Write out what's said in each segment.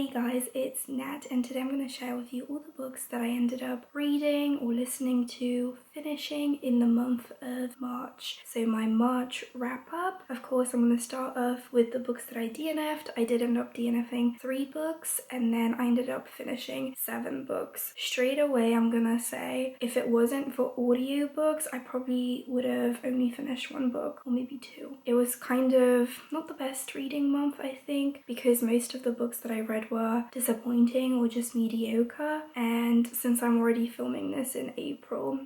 Hey guys, it's Nat, and today I'm going to share with you all the books that I ended up reading or listening to, finishing in the month of March. So my March wrap up. Of course, I'm going to start off with the books that I DNF'd. I did end up DNFing 3 books, and then I ended up finishing 7 books. Straight away, I'm going to say, if it wasn't for audiobooks, I probably would have only finished 1 book, or maybe 2. It was kind of not the best reading month, I think, because most of the books that I read were disappointing or just mediocre. And since I'm already filming this in April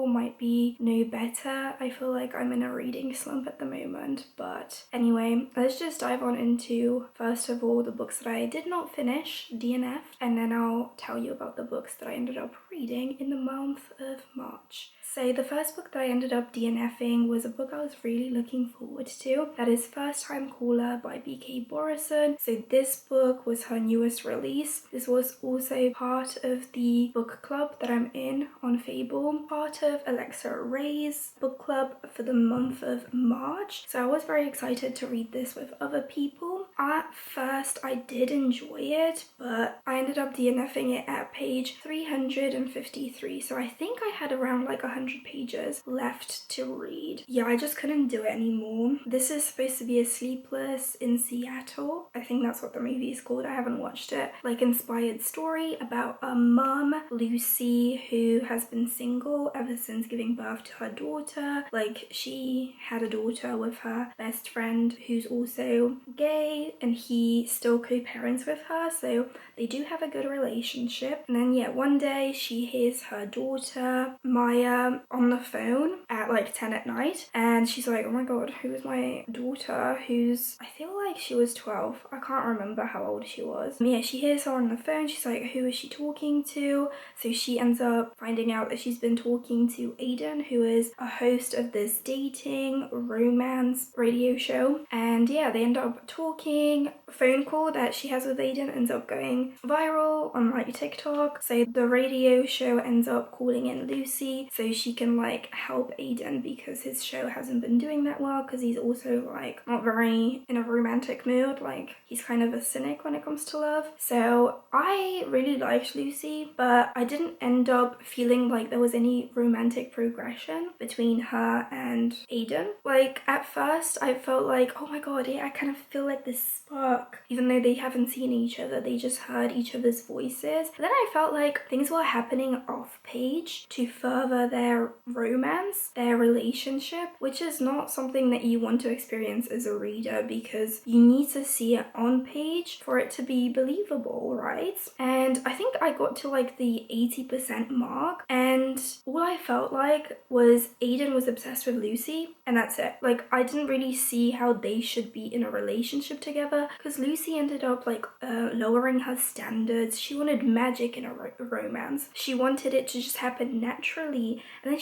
might be no better. I feel like I'm in a reading slump at the moment. But anyway, let's just dive on into, first of all, the books that I did not finish, DNF, and then I'll tell you about the books that I ended up reading in the month of March. So the first book that I ended up DNFing was a book I was really looking forward to. That is First Time Caller by B.K. Borison. So this book was her newest release. This was also part of the book club that I'm in on Fable, part of Alexa Ray's book club for the month of March. So I was very excited to read this with other people. At first I did enjoy it, but I ended up DNFing it at page 353. So I think I had around like 100 pages left to read. Yeah, I just couldn't do it anymore. This is supposed to be a Sleepless in Seattle. I think that's what the movie is called. I haven't watched it. Like, inspired story about a mum, Lucy, who has been single ever since giving birth to her daughter. Like, she had a daughter with her best friend who's also gay, and he still co-parents with her, so they do have a good relationship. And then yeah, one day she hears her daughter Maya on the phone at like 10 at night, and she's like, oh my god, who is my daughter, who's, I feel like she was 12, I can't remember how old she was. Yeah, she hears her on the phone. She's like, who is she talking to? So she ends up finding out that she's been talking to Aiden, who is a host of this dating romance radio show. And yeah, they end up talking. A phone call that she has with Aiden ends up going viral on like TikTok. So the radio show ends up calling in Lucy so she can like help Aiden, because his show hasn't been doing that well, because he's also like not very in a romantic mood. Like, he's kind of a cynic when it comes to love. So I really liked Lucy, but I didn't end up feeling like there was any romantic progression between her and Aiden. Like, at first I felt like, oh my god, yeah, I kind of feel like this spark, even though they haven't seen each other, they just heard each other's voices. But then I felt like things were happening off page to further their romance, their relationship, which is not something that you want to experience as a reader, because you need to see it on page for it to be believable, right? And I think I got to like the 80% mark, and all I felt like was Aiden was obsessed with Lucy, and that's it. Like, I didn't really see how they should be in a relationship together, because Lucy ended up like lowering her standards. She wanted magic in a romance. She wanted it to just happen naturally, and then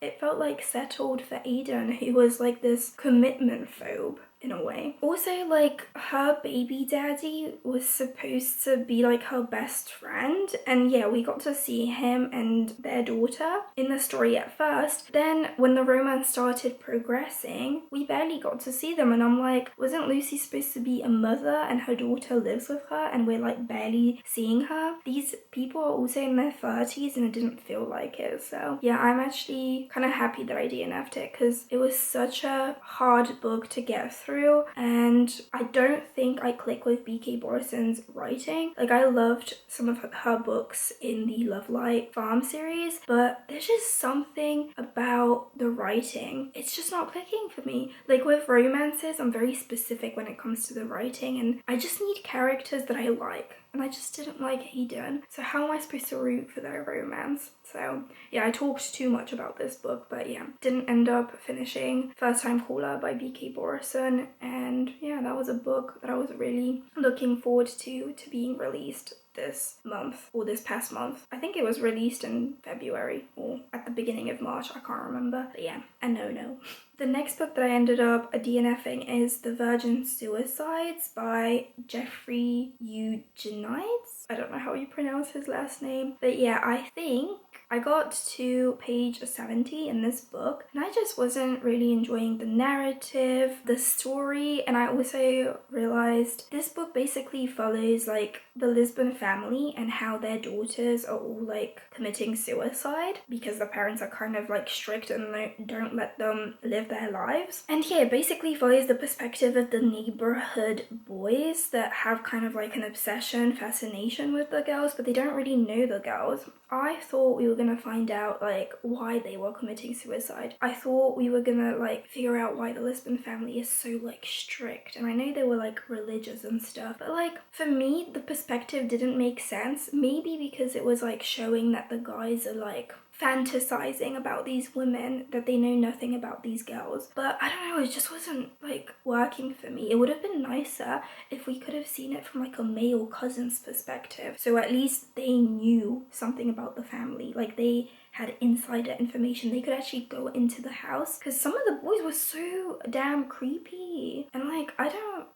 it felt like settled for Aiden, who was like this commitment phobe in a way. Also, like, her baby daddy was supposed to be like her best friend, and yeah, we got to see him and their daughter in the story at first. Then when the romance started progressing, we barely got to see them, and I'm like, wasn't Lucy supposed to be a mother and her daughter lives with her, and we're like barely seeing her? These people are also in their 30s, and it didn't feel like it. So yeah, I'm actually kind of happy that I DNF'd it, because it was such a hard book to get through, and I don't think I click with B.K. Borison's writing. Like, I loved some of her books in the Love Light Farm series, but there's just something about the writing. It's just not clicking for me. Like, with romances, I'm very specific when it comes to the writing, and I just need characters that I like. And I just didn't like Aiden. So how am I supposed to root for their romance? So yeah, I talked too much about this book, but yeah, didn't end up finishing First Time Caller by B.K. Borison. And yeah, that was a book that I was really looking forward to being released this month, or this past month. I think it was released in February or at the beginning of March, I can't remember. But yeah, a no. The next book that I ended up DNFing is The Virgin Suicides by Jeffrey Eugenides. I don't know how you pronounce his last name, but yeah, I think I got to page 70 in this book, and I just wasn't really enjoying the narrative, the story, and I also realized this book basically follows like the Lisbon family and how their daughters are all like committing suicide because the parents are kind of like strict and they don't let them live their lives. And yeah, it basically follows the perspective of the neighborhood boys that have kind of like an obsession, fascination with the girls, but they don't really know the girls. I thought we were gonna find out like why they were committing suicide. I thought we were gonna like figure out why the Lisbon family is so like strict, and I know they were like religious and stuff, but like for me the perspective didn't make sense. Maybe because it was like showing that the guys are like fantasizing about these women, that they know nothing about these girls. But I don't know, it just wasn't like working for me. It would have been nicer if we could have seen it from like a male cousin's perspective, so at least they knew something about the family, like they had insider information. They could actually go into the house, because some of the boys were so damn creepy, and like I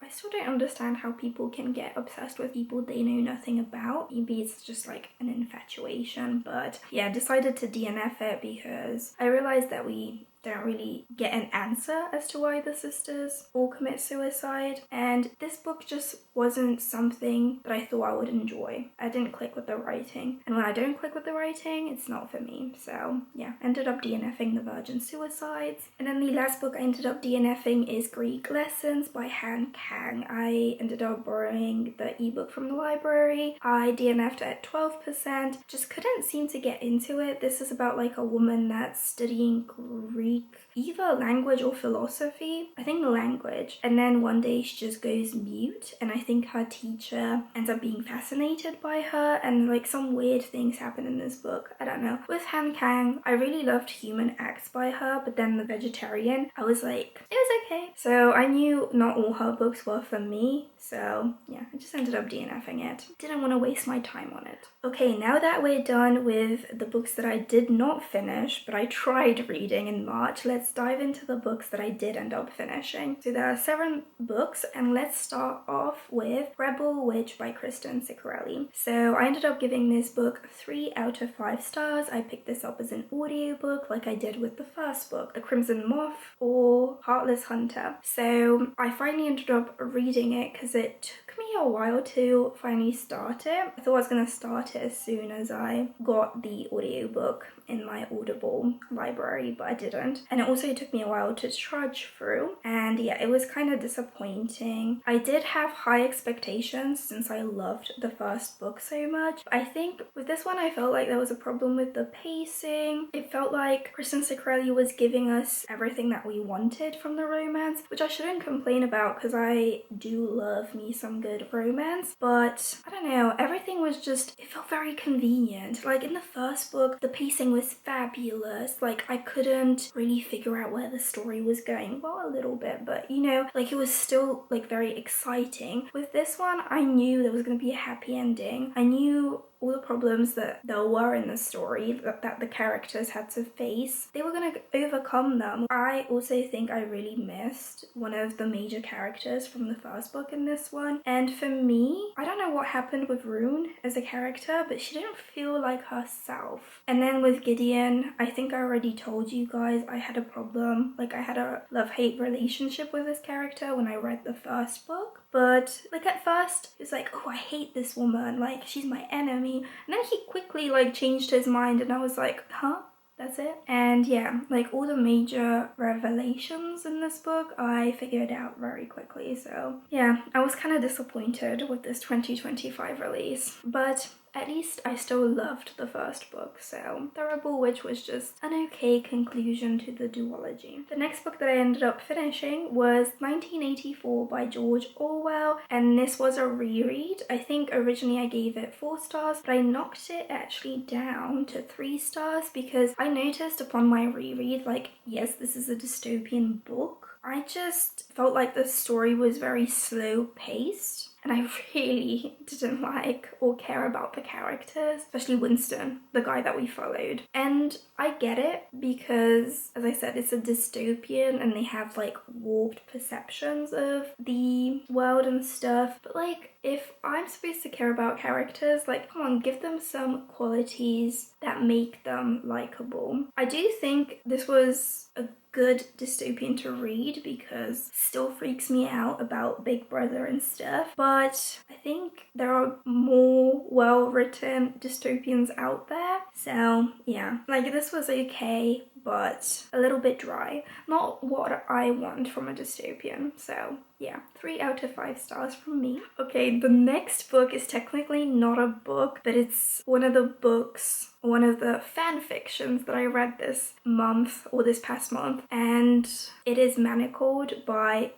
still don't understand how people can get obsessed with people they know nothing about. Maybe it's just like an infatuation, but yeah, I decided to DNF it because I realized that we don't really get an answer as to why the sisters all commit suicide, and this book just wasn't something that I thought I would enjoy. I didn't click with the writing, and when I don't click with the writing, it's not for me. So yeah, ended up DNFing The Virgin Suicides. And then the last book I ended up DNFing is Greek Lessons by Han Kang. I ended up borrowing the ebook from the library. I DNF'd at 12%, just couldn't seem to get into it. This is about like a woman that's studying Greek, either language or philosophy, I think language, and then one day she just goes mute, and I think her teacher ends up being fascinated by her, and like some weird things happen in this book. I don't know. With Han Kang, I really loved Human Acts by her, but then The Vegetarian, I was like, it was okay. So I knew not all her books were for me, so yeah, I just ended up DNFing it. Didn't want to waste my time on it. Okay, now that we're done with the books that I did not finish, but I tried reading in March, let's dive into the books that I did end up finishing. So there are 7 books, and let's start off with Rebel Witch by Kristen Ciccarelli. So I ended up giving this book 3 out of 5 stars. I picked this up as an audiobook like I did with the first book, The Crimson Moth or Heartless Hunter. So I finally ended up reading it because it took me a while to finally start it. I thought I was going to start it as soon as I got the audiobook in my Audible library, but I didn't. And it also took me a while to trudge through, and yeah, it was kind of disappointing. I did have high expectations since I loved the first book so much. I think with this one I felt like there was a problem with the pacing. It felt like Kristen Ciccarelli was giving us everything that we wanted from the romance, which I shouldn't complain about because I do love me some good romance, but I don't know, everything was just, it felt very convenient. Like in the first book, the pacing was fabulous. Like I couldn't really figure out where the story was going. Well, a little bit, but you know, like it was still like very exciting. With this one, I knew there was going to be a happy ending. I knew all the problems that there were in the story that the characters had to face, they were going to overcome them. I also think I really missed one of the major characters from the first book in this one. And for me, I don't know what happened with Rune as a character, but she didn't feel like herself. And then with Gideon, I think I already told you guys I had a problem. Like I had a love-hate relationship with this character when I read the first book. But like at first, it's like, oh, I hate this woman, like she's my enemy. And then he quickly like changed his mind, and I was like, huh? That's it? And yeah, like all the major revelations in this book, I figured out very quickly. So yeah, I was kind of disappointed with this 2025 release, but at least I still loved the first book, so The Rebel Witch was just an okay conclusion to the duology. The next book that I ended up finishing was 1984 by George Orwell, and this was a reread. I think originally I gave it 4 stars, but I knocked it actually down to 3 stars because I noticed upon my reread, like, yes, this is a dystopian book. I just felt like the story was very slow paced, and I really didn't like or care about the characters, especially Winston, the guy that we followed. And I get it because, as I said, it's a dystopian and they have like warped perceptions of the world and stuff, but like if I'm supposed to care about characters, like, come on, give them some qualities that make them likable. I do think this was a good dystopian to read because it still freaks me out about Big Brother and stuff, but I think there are more well-written dystopians out there. So yeah, like this was okay, but a little bit dry. Not what I want from a dystopian. So yeah, 3 out of 5 stars from me. Okay, the next book is technically not a book, but it's one of the fan fictions that I read this month, or this past month, and it is Manacled by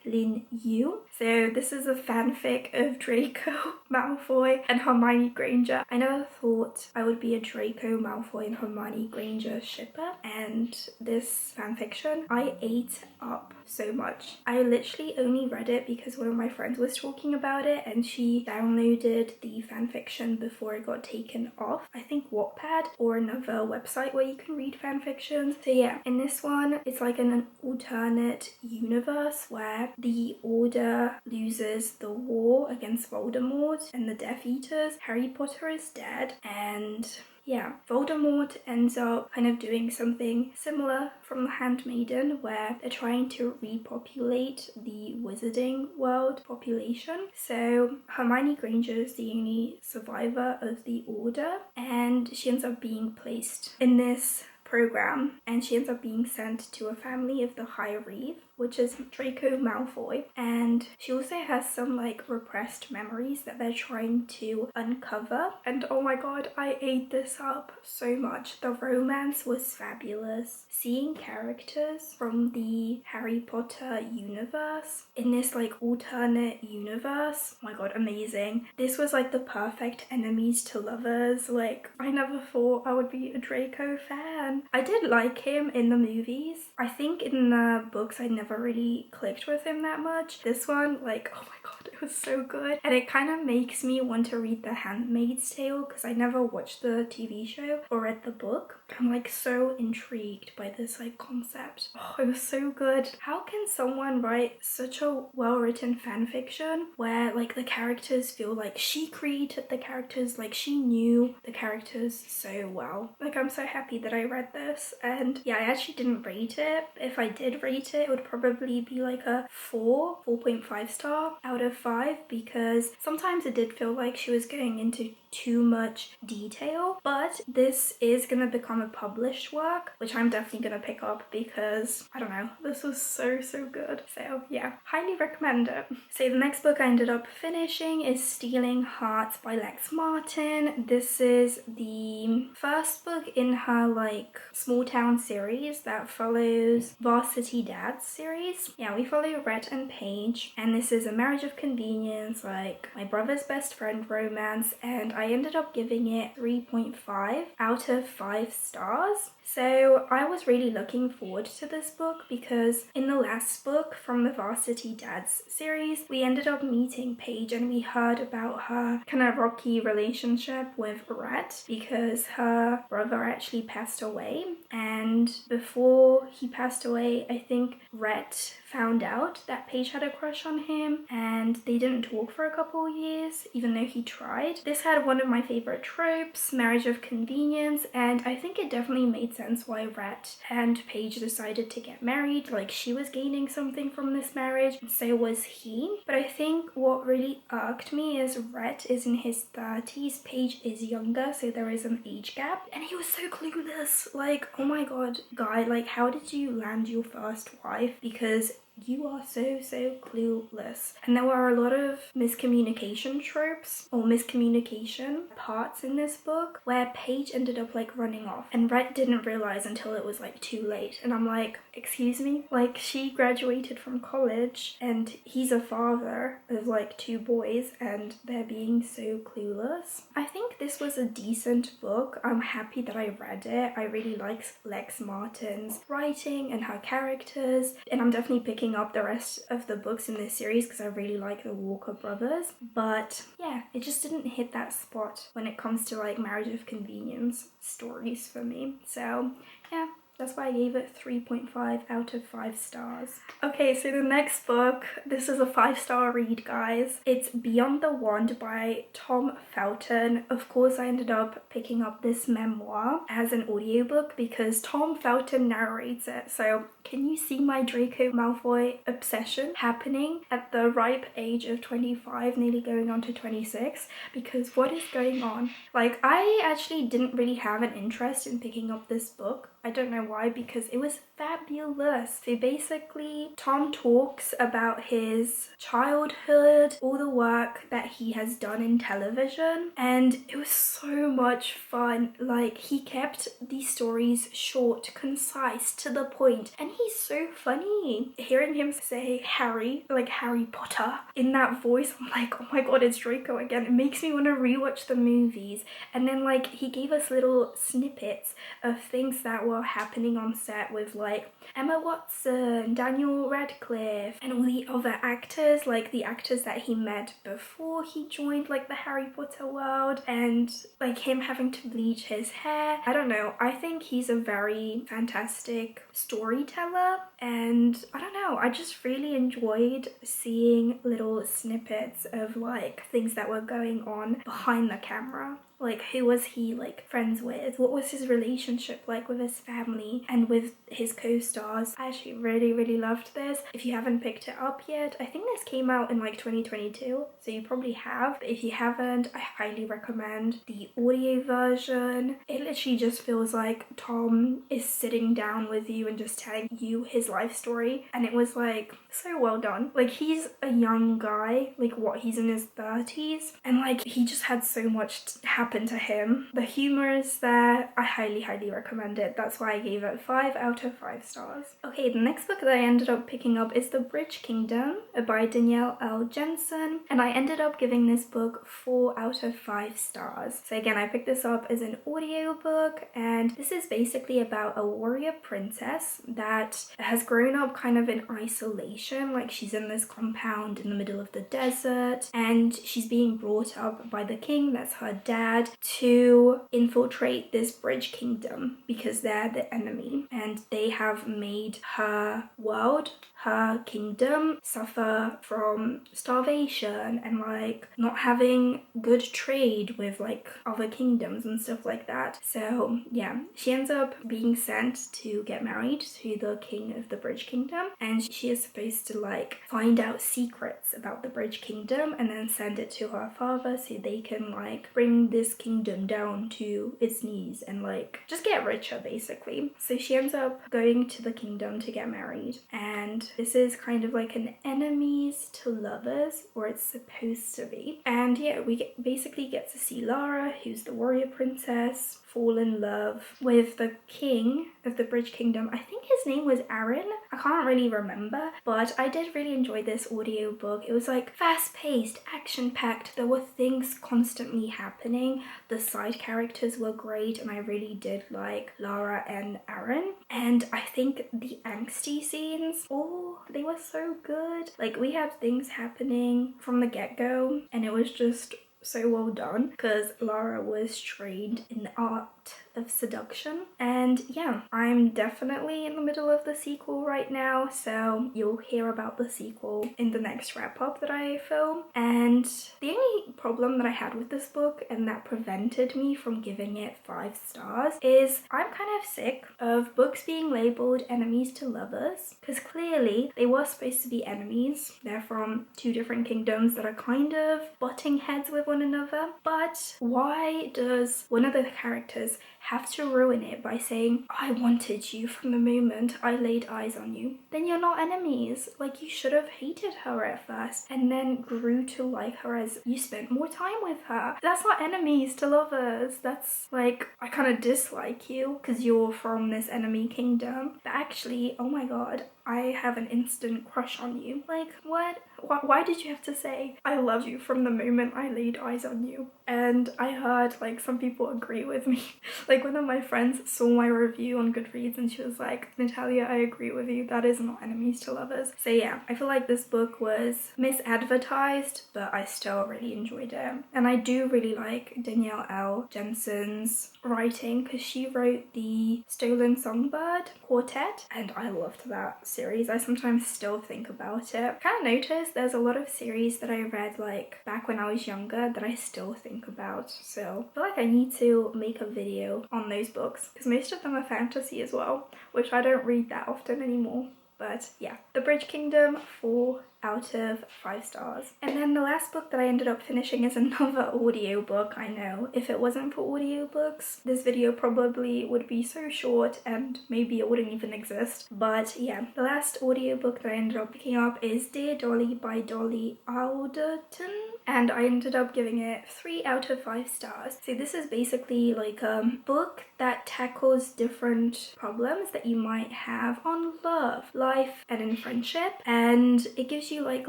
Lin Yu. So this is a fanfic of Draco Malfoy and Hermione Granger. I never thought I would be a Draco Malfoy and Hermione Granger shipper, and this fanfiction I ate up so much. I literally only read it because one of my friends was talking about it and she downloaded the fanfiction before it got taken off. I think Wattpad or another website where you can read fanfictions. So yeah, in this one it's like an alternate universe where the Order loses the war against Voldemort and the Death Eaters. Harry Potter is dead, and yeah, Voldemort ends up kind of doing something similar from The Handmaiden, where they're trying to repopulate the wizarding world population. So Hermione Granger is the only survivor of the Order, and she ends up being placed in this program, and she ends up being sent to a family of the High Reeve, which is Draco Malfoy, and she also has some like repressed memories that they're trying to uncover. And oh my god, I ate this up so much. The romance was fabulous. Seeing characters from the Harry Potter universe in this like alternate universe, oh my god, amazing. This was like the perfect enemies to lovers. Like, I never thought I would be a Draco fan. I did like him in the movies. I think in the books I never really clicked with him that much. This one, like, oh my god, it was so good. And it kind of makes me want to read The Handmaid's Tale because I never watched the TV show or read the book. I'm like so intrigued by this like concept. Oh, it was so good. How can someone write such a well-written fan fiction where like the characters feel like she created the characters, like she knew the characters so well. Like, I'm so happy that I read this. And yeah, I actually didn't rate it. If I did rate it, it would probably be like a 4.5 star out of 5, because sometimes it did feel like she was going into too much detail, but this is gonna become a published work, which I'm definitely gonna pick up because I don't know, this was so good. So yeah, highly recommend it. So the next book I ended up finishing is Stealing Hearts by Lex Martin. This is the first book in her like small town series that follows Varsity Dads series. Yeah, we follow Rhett and Paige, and this is a marriage of convenience, like my brother's best friend romance, and I ended up giving it 3.5 out of 5 stars. So I was really looking forward to this book because in the last book from the Varsity Dads series, we ended up meeting Paige and we heard about her kind of rocky relationship with Rhett because her brother actually passed away, and before he passed away, I think Rhett found out that Paige had a crush on him and they didn't talk for a couple years even though he tried. This had one of my favorite tropes, marriage of convenience, and I think it definitely made sense why Rhett and Paige decided to get married. Like, she was gaining something from this marriage and so was he. But I think what really irked me is Rhett is in his 30s, Paige is younger, so there is an age gap, and he was so clueless. Like, oh my god, guy, like, how did you land your first wife? Because you are so clueless. And there were a lot of miscommunication tropes or miscommunication parts in this book where Paige ended up like running off and Rhett didn't realize until it was like too late. And I'm like, excuse me? Like, she graduated from college and he's a father of like 2 boys and they're being so clueless. I think this was a decent book. I'm happy that I read it. I really like Lex Martin's writing and her characters, and I'm definitely picking up the rest of the books in this series because I really like the Walker brothers. But yeah, it just didn't hit that spot when it comes to like marriage of convenience stories for me. So yeah, That's why I gave it 3.5 out of 5 stars. Okay, so the next book, this is a 5-star read, guys. It's Beyond the Wand by Tom Felton. Of course, I ended up picking up this memoir as an audiobook because Tom Felton narrates it. So can you see my Draco Malfoy obsession happening at the ripe age of 25, nearly going on to 26? Because what is going on? Like, I actually didn't really have an interest in picking up this book. I don't know why, because it was fabulous. So basically, Tom talks about his childhood, all the work that he has done in television, and it was so much fun. Like, he kept these stories short, concise, to the point, and he's so funny. Hearing him say Harry, like Harry Potter, in that voice, I'm like, oh my god, it's Draco again. It makes me want to rewatch the movies. And then, like, he gave us little snippets of things that were happening on set with, like, Emma Watson, Daniel Radcliffe, and all the other actors, like the actors that he met before he joined, like, the Harry Potter world, and like him having to bleach his hair. I don't know, I think he's a very fantastic storyteller, and I don't know, I just really enjoyed seeing little snippets of like things that were going on behind the camera. Like, who was he, like, friends with? What was his relationship like with his family and with his co-stars? I actually really, really loved this. If you haven't picked it up yet, I think this came out in, like, 2022, so you probably have. But if you haven't, I highly recommend the audio version. It literally just feels like Tom is sitting down with you and just telling you his life story. And it was, like, so well done. Like, he's a young guy, like, what, he's in his 30s? And, like, he just had so much happen to him. The humor is there. I highly, highly recommend it. That's why I gave it 5 out of 5 stars. Okay, the next book that I ended up picking up is The Bridge Kingdom by Danielle L. Jensen, and I ended up giving this book 4 out of 5 stars. So again, I picked this up as an audiobook, and this is basically about a warrior princess that has grown up kind of in isolation. Like, she's in this compound in the middle of the desert, and she's being brought up by the king, that's her dad, to infiltrate this bridge kingdom because they're the enemy, and they have made her world, her kingdom, suffer from starvation and like not having good trade with like other kingdoms and stuff like that. So yeah, she ends up being sent to get married to the king of the bridge kingdom, and she is supposed to like find out secrets about the bridge kingdom and then send it to her father so they can like bring this kingdom down to its knees and like just get richer basically. So she ends up going to the kingdom to get married, and this is kind of like an enemies to lovers, or it's supposed to be. And yeah, we basically get to see Lara, who's the warrior princess, fall in love with the king of the Bridge Kingdom. I think his name was Aaron. I can't really remember, but I did really enjoy this audiobook. It was like fast-paced, action-packed. There were things constantly happening. The side characters were great, and I really did like Lara and Aaron. And I think the angsty scenes, oh, they were so good. Like, we had things happening from the get-go, and it was just so well done because Lara was trained in the art of seduction. And yeah, I'm definitely in the middle of the sequel right now, so you'll hear about the sequel in the next wrap-up that I film. And the only problem that I had with this book, and that prevented me from giving it 5 stars, is I'm kind of sick of books being labeled enemies to lovers, because clearly they were supposed to be enemies. They're from 2 different kingdoms that are kind of butting heads with one another, but why does one of the characters have to ruin it by saying, I wanted you from the moment I laid eyes on you? Then you're not enemies. Like, you should have hated her at first and then grew to like her as you spent more time with her. That's not enemies to lovers. That's like, I kind of dislike you because you're from this enemy kingdom. But actually, oh my god, I have an instant crush on you. Like, what? Why did you have to say I love you from the moment I laid eyes on you? And I heard like some people agree with me. Like one of my friends saw my review on Goodreads and she was like, Natalia, I agree with you, that is not enemies to lovers. So yeah, I feel like this book was misadvertised, but I still really enjoyed it. And I do really like Danielle L. Jensen's writing because she wrote the Stolen Songbird Quartet and I loved that series. I sometimes still think about it. Kind of noticed there's a lot of series that I read like back when I was younger that I still think about. So I feel like I need to make a video on those books because most of them are fantasy as well, which I don't read that often anymore. But yeah, The Bridge Kingdom, 4 out of 5 stars. And then the last book that I ended up finishing is another audiobook. I know, if it wasn't for audiobooks, this video probably would be so short and maybe it wouldn't even exist. But yeah, the last audiobook that I ended up picking up is Dear Dolly by Dolly Alderton. And I ended up giving it 3 out of 5 stars. So this is basically like a book that tackles different problems that you might have on love, life, and in friendship. And it gives you like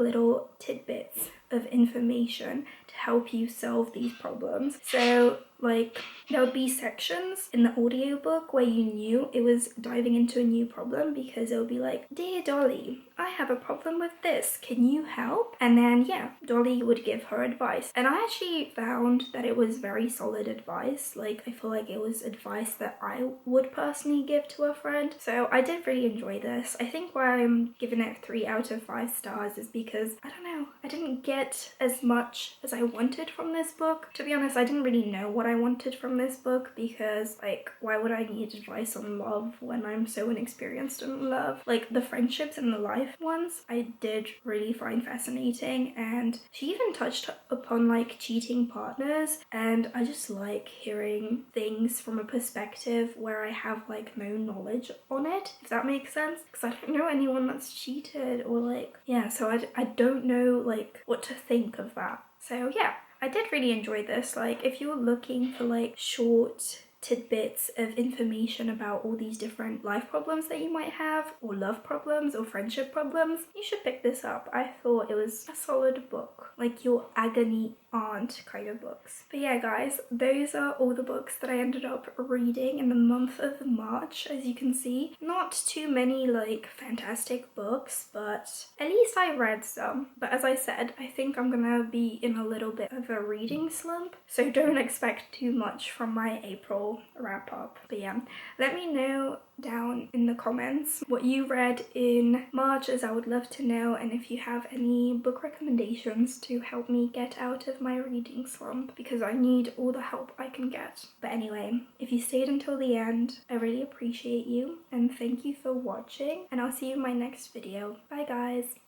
little tidbits of information to help you solve these problems. So like there would be sections in the audiobook where you knew it was diving into a new problem because it would be like, Dear Dolly, I have a problem with this, can you help? And then yeah, Dolly would give her advice. And I actually found that it was very solid advice. Like I feel like it was advice that I would personally give to a friend. So I did really enjoy this. I think why I'm giving it 3 out of 5 stars is because, I don't know, I didn't get as much as I wanted from this book. To be honest, I didn't really know what I wanted from this book because like why would I need advice on love when I'm so inexperienced in love? Like the friendships and the life ones I did really find fascinating, and she even touched upon like cheating partners, and I just like hearing things from a perspective where I have like no knowledge on it, if that makes sense, because I don't know anyone that's cheated or like, yeah, so I don't know like what to think of that. So yeah, I did really enjoy this. Like if you're looking for like short tidbits of information about all these different life problems that you might have, or love problems or friendship problems, you should pick this up. I thought it was a solid book, like your agony aunt kind of books. But yeah guys, those are all the books that I ended up reading in the month of March. As you can see, not too many like fantastic books, but at least I read some. But as I said, I think I'm gonna be in a little bit of a reading slump, so don't expect too much from my April wrap up. But yeah, let me know down in the comments what you read in March, as I would love to know, and if you have any book recommendations to help me get out of my reading slump, because I need all the help I can get. But anyway, if you stayed until the end, I really appreciate you and thank you for watching, and I'll see you in my next video. Bye guys!